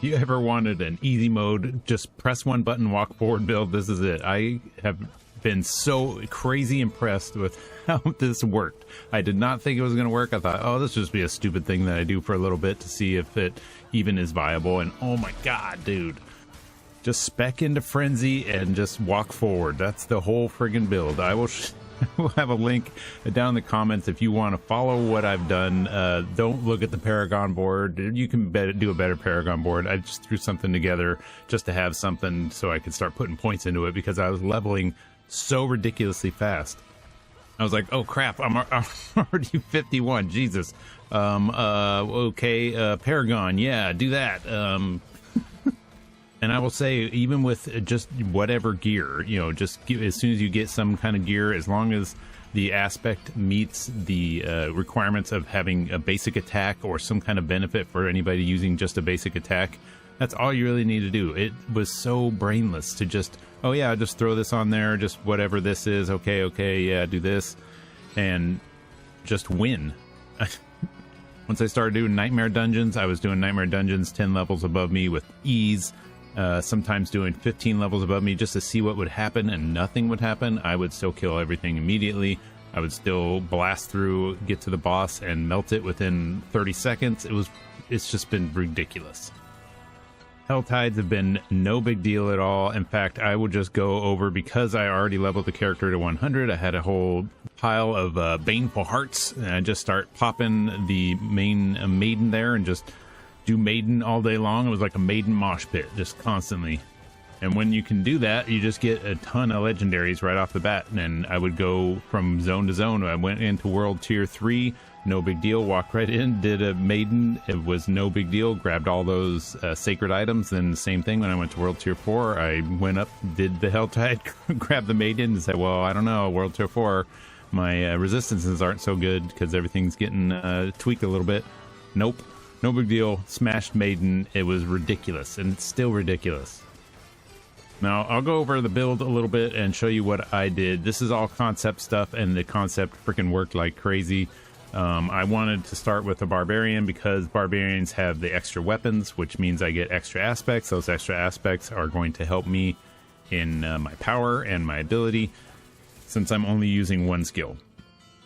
you ever wanted an easy mode, just press one button, walk forward build, this is it. I have been so crazy impressed with how this worked. I did not think it was going to work. I thought, oh, this will just be a stupid thing that I do for a little bit to see if it even is viable. And oh my god, dude. Just spec into Frenzy and just walk forward. That's the whole friggin' build. I will we'll have a link down in the comments if you want to follow what I've done. Don't look at the Paragon board. You can do a better Paragon board. I just threw something together just to have something so I could start putting points into it because I was leveling so ridiculously fast. I was like, oh crap, I'm already 51. Jesus. Okay, Paragon, yeah, do that. And I will say, even with just whatever gear, you know, just as soon as you get some kind of gear, as long as the aspect meets the requirements of having a basic attack or some kind of benefit for anybody using just a basic attack, that's all you really need to do. It was so brainless to just, oh yeah, just throw this on there, just whatever this is, okay, yeah, do this, and just win. Once I started doing Nightmare Dungeons, I was doing Nightmare Dungeons 10 levels above me with ease. Sometimes doing 15 levels above me just to see what would happen, and nothing would happen. I would still kill everything immediately. I would still blast through, get to the boss, and melt it within 30 seconds. It's just been ridiculous. Hell Tides have been no big deal at all. In fact, I would just go over, because I already leveled the character to 100, I had a whole pile of Baneful Hearts, and I just start popping the main maiden there and just do maiden all day long. It was like a maiden mosh pit, just constantly. And when you can do that, you just get a ton of legendaries right off the bat. And I would go from zone to zone. I went into World Tier 3, no big deal, walked right in, did a maiden, it was no big deal, grabbed all those sacred items. Then the same thing when I went to World Tier 4, I went up, did the Helltide, grabbed the maiden, and said, well, I don't know, World Tier 4, my resistances aren't so good because everything's getting tweaked a little bit. Nope. No big deal, smashed maiden. It was ridiculous, and it's still ridiculous. Now, I'll go over the build a little bit and show you what I did. This is all concept stuff, and the concept freaking worked like crazy. I wanted to start with a barbarian because barbarians have the extra weapons, which means I get extra aspects. Those extra aspects are going to help me in my power and my ability, since I'm only using one skill.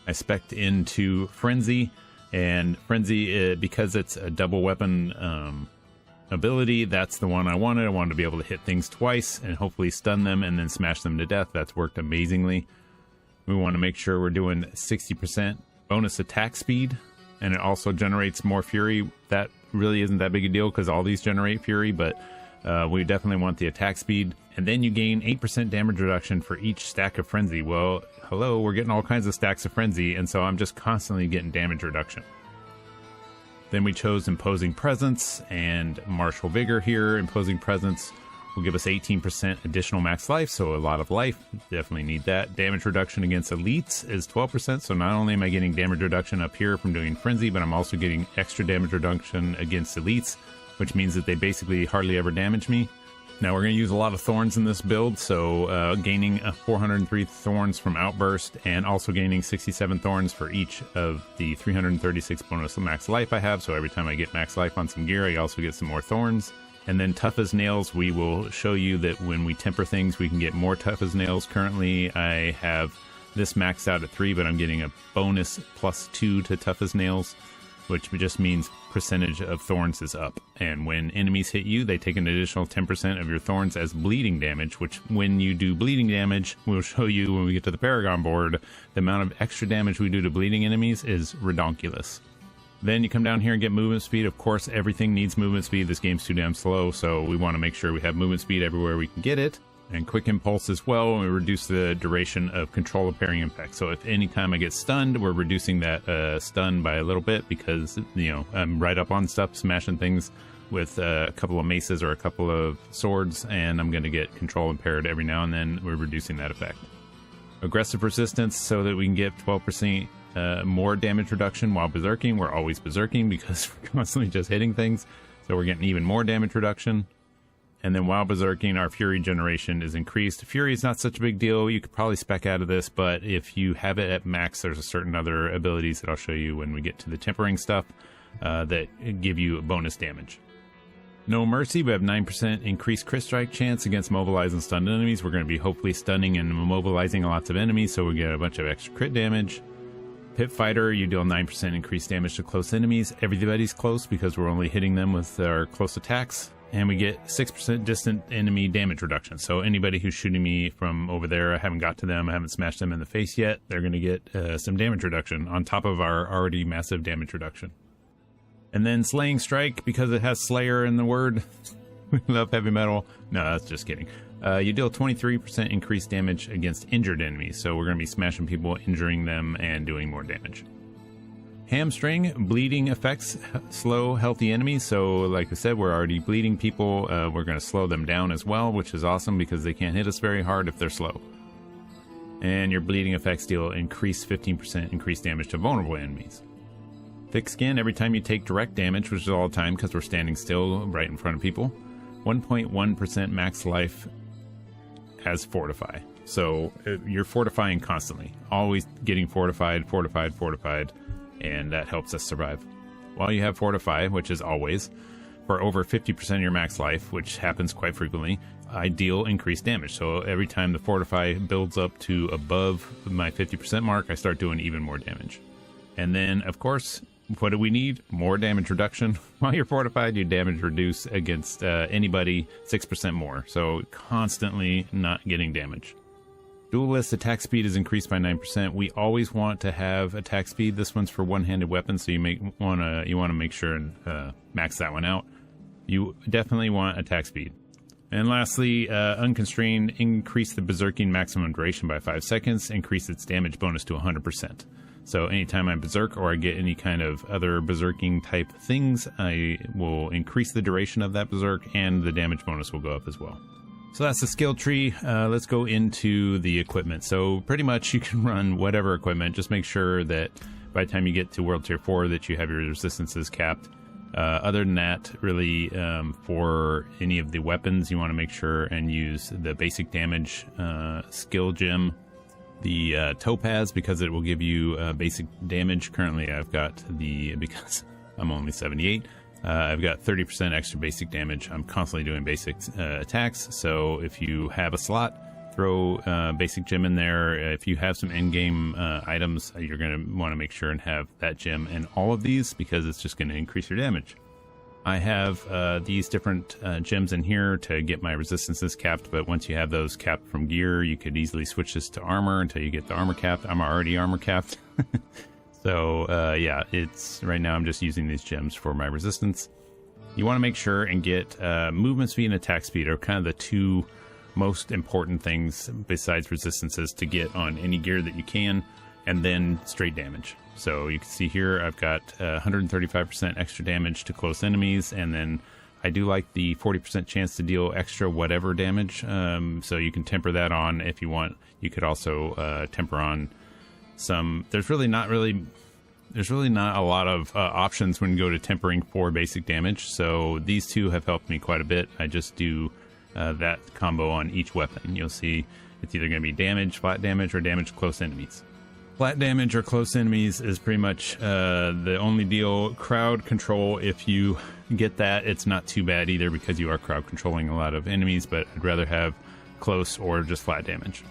I spec'd into Frenzy. And Frenzy, because it's a double weapon ability, that's the one I wanted. I wanted to be able to hit things twice and hopefully stun them and then smash them to death. That's worked amazingly. We want to make sure we're doing 60% bonus attack speed, and it also generates more fury. That really isn't that big a deal because all these generate fury, but we definitely want the attack speed. And then you gain 8% damage reduction for each stack of Frenzy. Well, hello, we're getting all kinds of stacks of Frenzy, and so I'm just constantly getting damage reduction. Then we chose Imposing Presence and Martial Vigor here. Imposing Presence will give us 18% additional max life, so a lot of life. Definitely need that. Damage reduction against elites is 12%, so not only am I getting damage reduction up here from doing Frenzy, but I'm also getting extra damage reduction against elites, which means that they basically hardly ever damage me. Now we're going to use a lot of thorns in this build, so gaining 403 thorns from Outburst and also gaining 67 thorns for each of the 336 bonus max life I have. So every time I get max life on some gear, I also get some more thorns. And then Tough as Nails, we will show you that when we temper things, we can get more Tough as Nails. Currently, I have this maxed out at 3, but I'm getting a bonus +2 to Tough as Nails, which just means percentage of thorns is up. And when enemies hit you, they take an additional 10% of your thorns as bleeding damage, which when you do bleeding damage, we'll show you when we get to the Paragon board, the amount of extra damage we do to bleeding enemies is redonkulous. Then you come down here and get movement speed. Of course, everything needs movement speed. This game's too damn slow, so we want to make sure we have movement speed everywhere we can get it. And quick impulse as well, and we reduce the duration of control of parrying impact. So if any time I get stunned, we're reducing that stun by a little bit because, you know, I'm right up on stuff, smashing things with a couple of maces or a couple of swords, and I'm going to get control impaired every now and then. We're reducing that effect. Aggressive resistance so that we can get 12% more damage reduction while berserking. We're always berserking because we're constantly just hitting things, so we're getting even more damage reduction. And then while berserking, our fury generation is increased. Fury is not such a big deal. You could probably spec out of this, but if you have it at max, there's a certain other abilities that I'll show you when we get to the tempering stuff that give you bonus damage. No Mercy, we have 9% increased crit strike chance against mobilized and stunned enemies. We're going to be hopefully stunning and immobilizing lots of enemies, so we get a bunch of extra crit damage. Pit Fighter, you deal 9% increased damage to close enemies. Everybody's close because we're only hitting them with our close attacks. And we get 6% distant enemy damage reduction. So anybody who's shooting me from over there, I haven't got to them, I haven't smashed them in the face yet, they're going to get some damage reduction on top of our already massive damage reduction. And then Slaying Strike, because it has Slayer in the word. We love heavy metal. No, that's just kidding. You deal 23% increased damage against injured enemies. So we're going to be smashing people, injuring them, and doing more damage. Hamstring, bleeding affects slow, healthy enemies. So like I said, we're already bleeding people. We're going to slow them down as well, which is awesome because they can't hit us very hard if they're slow. And your bleeding effects deal increased 15% increased damage to vulnerable enemies. Thick Skin, every time you take direct damage, which is all the time because we're standing still right in front of people, 1.1% max life as Fortify. So you're fortifying constantly, always getting fortified, and that helps us survive. While you have Fortify, which is always, for over 50% of your max life, which happens quite frequently, I deal increased damage. So every time the Fortify builds up to above my 50% mark, I start doing even more damage. And then, of course, what do we need? More damage reduction. While you're fortified, you damage reduce against anybody 6% more. So constantly not getting damage. Duelist attack speed is increased by 9%. We always want to have attack speed. This one's for one-handed weapons, so you want to make sure and max that one out. You definitely want attack speed. And lastly, Unconstrained, increase the Berserking maximum duration by 5 seconds, increase its damage bonus to 100%. So anytime I berserk or I get any kind of other berserking type things, I will increase the duration of that berserk and the damage bonus will go up as well. So that's the skill tree. Let's go into the equipment. So pretty much you can run whatever equipment. Just make sure that by the time you get to World Tier 4 that you have your resistances capped. Other than that, really, for any of the weapons, you want to make sure and use the basic damage skill gem. The Topaz, because it will give you basic damage. Currently I've got because I'm only 78, I've got 30% extra basic damage. I'm constantly doing basic attacks, so if you have a slot, throw basic gem in there. If you have some in-game items, you're going to want to make sure and have that gem in all of these because it's just going to increase your damage. I have these different gems in here to get my resistances capped, but once you have those capped from gear, you could easily switch this to armor until you get the armor capped. I'm already armor capped. So yeah, right now I'm just using these gems for my resistance. You want to make sure and get movement speed and attack speed are kind of the two most important things besides resistances to get on any gear that you can, and then straight damage. So you can see here I've got 135% extra damage to close enemies, and then I do like the 40% chance to deal extra whatever damage, so you can temper that on if you want. You could also temper on some. There's really not a lot of options when you go to tempering for basic damage, so these two have helped me quite a bit. I just do that combo on each weapon. You'll see it's either going to be damage, flat damage, or damage close enemies. Flat damage or close enemies is pretty much the only deal. Crowd control, if you get that, it's not too bad either because you are crowd controlling a lot of enemies, but I'd rather have close or just flat damage.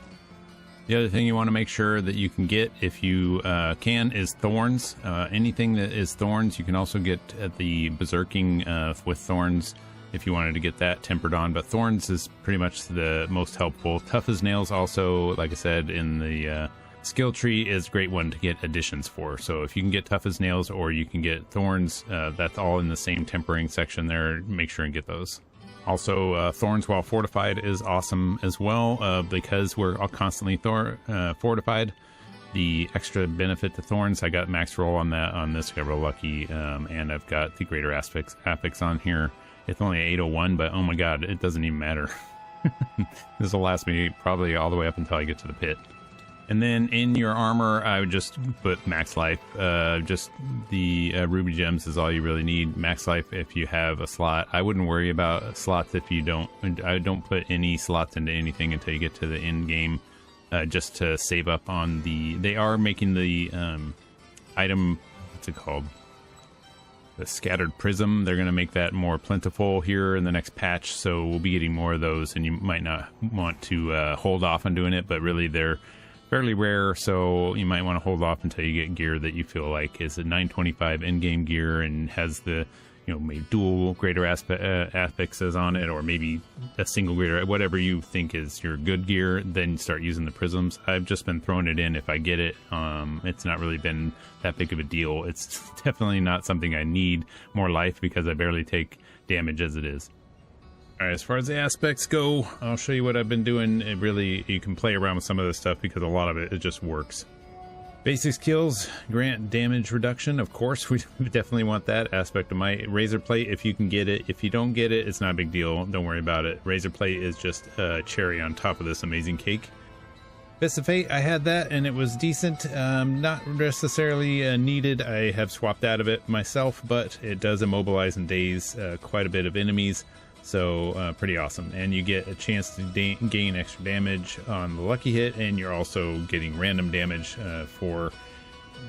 The other thing you want to make sure that you can get, if you can, is thorns. Anything that is thorns, you can also get at the berserking with thorns if you wanted to get that tempered on, but thorns is pretty much the most helpful. Tough as nails also, like I said, in the skill tree is a great one to get additions for. So if you can get tough as nails or you can get thorns, that's all in the same tempering section there. Make sure and get those. Also, thorns while fortified is awesome as well because we're all constantly fortified. The extra benefit to thorns, I got max roll on that on this. I got real lucky, and I've got the greater aspects on here. It's only 801, but oh my god, it doesn't even matter. This will last me probably all the way up until I get to the pit. And then in your armor, I would just put max life. Just the ruby gems is all you really need. Max life if you have a slot. I wouldn't worry about slots if you don't. I don't put any slots into anything until you get to the end game, just to save up on the. They are making the item. What's it called? a scattered prism. They're going to make that more plentiful here in the next patch, so we'll be getting more of those, and you might not want to hold off on doing it, but really they're fairly rare, so you might want to hold off until you get gear that you feel like is a 925 in-game gear and has the, you know, maybe dual greater affixes on it, or maybe a single greater, whatever you think is your good gear. Then start using the prisms. I've just been throwing it in if I get it. It's not really been that big of a deal. It's definitely not something I need more life because I barely take damage as it is. All right, as far as the aspects go, I'll show you what I've been doing. It really, you can play around with some of this stuff because a lot of it just works. Basic skills grant damage reduction. Of course, we definitely want that aspect of my razor plate if you can get it. If you don't get it, it's not a big deal. Don't worry about it. Razor plate is just a cherry on top of this amazing cake. Fist of Fate, I had that and it was decent. Not necessarily needed. I have swapped out of it myself, but it does immobilize and daze quite a bit of enemies. So pretty awesome, and you get a chance to gain extra damage on the lucky hit, and you're also getting random damage for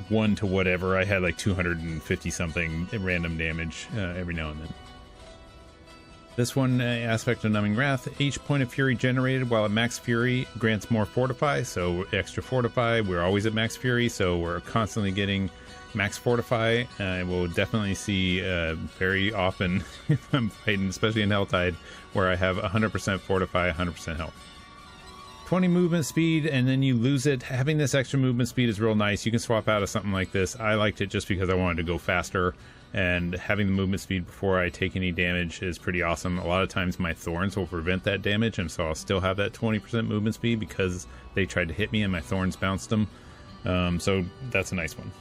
1 to whatever. I had like 250 something random damage every now and then. This one, aspect of Numbing Wrath, each point of fury generated while at max fury grants more fortify, so extra fortify. We're always at max fury, so we're constantly getting max fortify. I will definitely see very often if I'm fighting, especially in Helltide, where I have 100% fortify, 100% health. 20 movement speed, and then you lose it. Having this extra movement speed is real nice. You can swap out of something like this. I liked it just because I wanted to go faster, and having the movement speed before I take any damage is pretty awesome. A lot of times my thorns will prevent that damage, and so I'll still have that 20% movement speed because they tried to hit me and my thorns bounced them. So that's a nice one.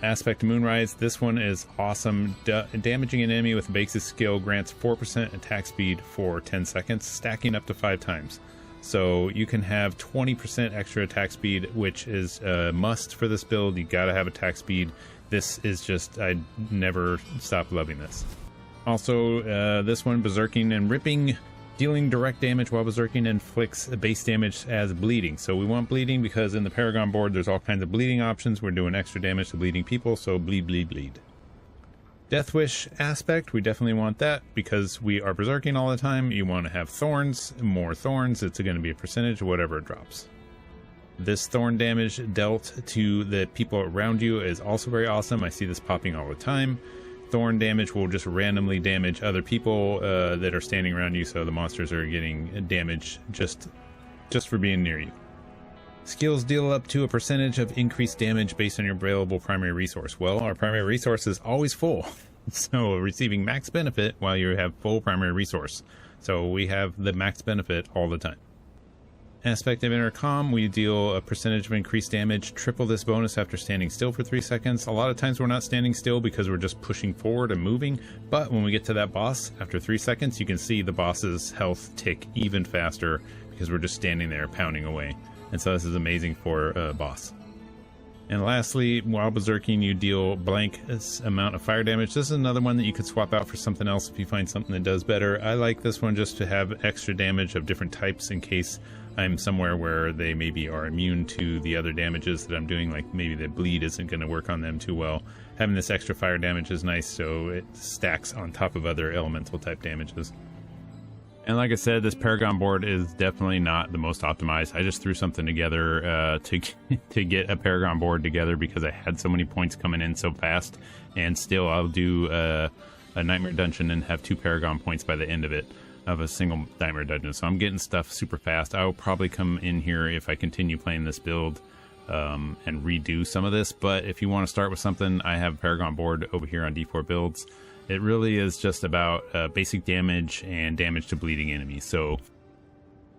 Aspect of Moonrise, this one is awesome. Damaging an enemy with a basic skill grants 4% attack speed for 10 seconds, stacking up to 5 times. So you can have 20% extra attack speed, which is a must for this build. You gotta have attack speed. This is just, I never stop loving this. Also, this one, Berserking and Ripping. Dealing direct damage while berserking inflicts base damage as bleeding. So we want bleeding because in the Paragon board there's all kinds of bleeding options. We're doing extra damage to bleeding people, so bleed, bleed, bleed. Death Wish aspect, we definitely want that because we are berserking all the time. You want to have thorns, more thorns. It's going to be a percentage of whatever it drops. This thorn damage dealt to the people around you is also very awesome. I see this popping all the time. Thorn damage will just randomly damage other people that are standing around you, so the monsters are getting damage just for being near you. Skills deal up to a percentage of increased damage based on your available primary resource. Well, our primary resource is always full, so receiving max benefit while you have full primary resource. So we have the max benefit all the time. Aspect of Intercom, we deal a percentage of increased damage, triple this bonus after standing still for 3 seconds. A lot of times we're not standing still because we're just pushing forward and moving, but when we get to that boss, after 3 seconds, you can see the boss's health tick even faster because we're just standing there pounding away. And so this is amazing for a boss. And lastly, while berserking, you deal blank amount of fire damage. This is another one that you could swap out for something else if you find something that does better. I like this one just to have extra damage of different types in case I'm somewhere where they maybe are immune to the other damages that I'm doing, like maybe the bleed isn't going to work on them too well. Having this extra fire damage is nice, so it stacks on top of other elemental type damages. And like I said, this Paragon board is definitely not the most optimized. I just threw something together to get a Paragon board together because I had so many points coming in so fast, and still I'll do a Nightmare Dungeon and have 2 Paragon points by the end of it, of a single Nightmare Dungeon. So I'm getting stuff super fast. I will probably come in here if I continue playing this build and redo some of this, but if you want to start with something, I have a Paragon board over here on D4 Builds. It really is just about basic damage and damage to bleeding enemies. So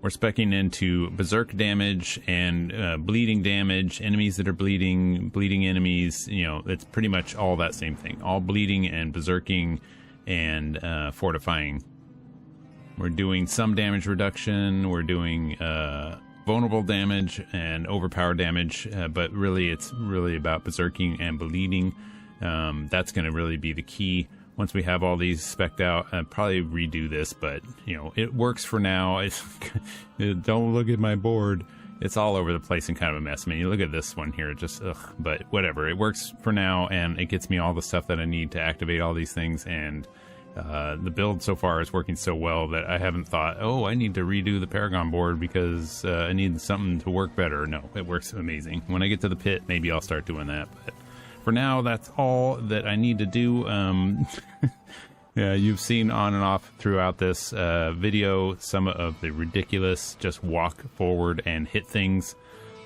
we're speccing into berserk damage and bleeding damage, enemies that are bleeding enemies. You know, it's pretty much all that same thing. All bleeding and berserking and fortifying. We're doing some damage reduction. We're doing vulnerable damage and overpowered damage, but really it's really about berserking and bleeding. That's going to really be the key. Once we have all these spec'd out, I'd probably redo this, but you know, it works for now. Don't look at my board. it's all over the place and kind of a mess. I mean, you look at this one here, just ugh, but whatever. It works for now, and it gets me all the stuff that I need to activate all these things, and the build so far is working so well that I haven't thought, oh, I need to redo the Paragon board because I need something to work better. No, it works amazing. When I get to the pit, maybe I'll start doing that, but for now, that's all that I need to do. Yeah, you've seen on and off throughout this video some of the ridiculous just walk forward and hit things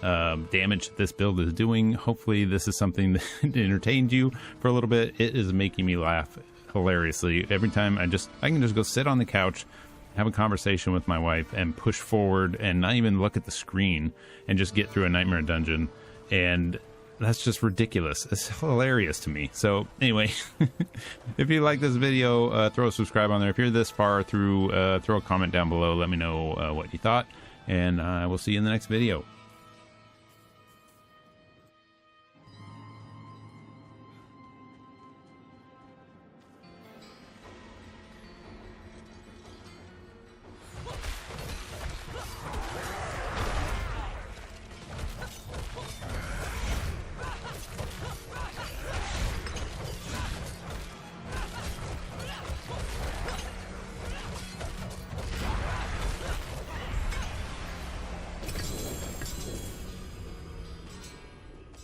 damage this build is doing. Hopefully this is something that entertained you for a little bit. It is making me laugh hilariously every time. I can just go sit on the couch, have a conversation with my wife, and push forward and not even look at the screen and just get through a nightmare dungeon. And that's just ridiculous. It's hilarious to me. So anyway, if you like this video, throw a subscribe on there. If you're this far through, throw a comment down below. Let me know what you thought, and I will see you in the next video.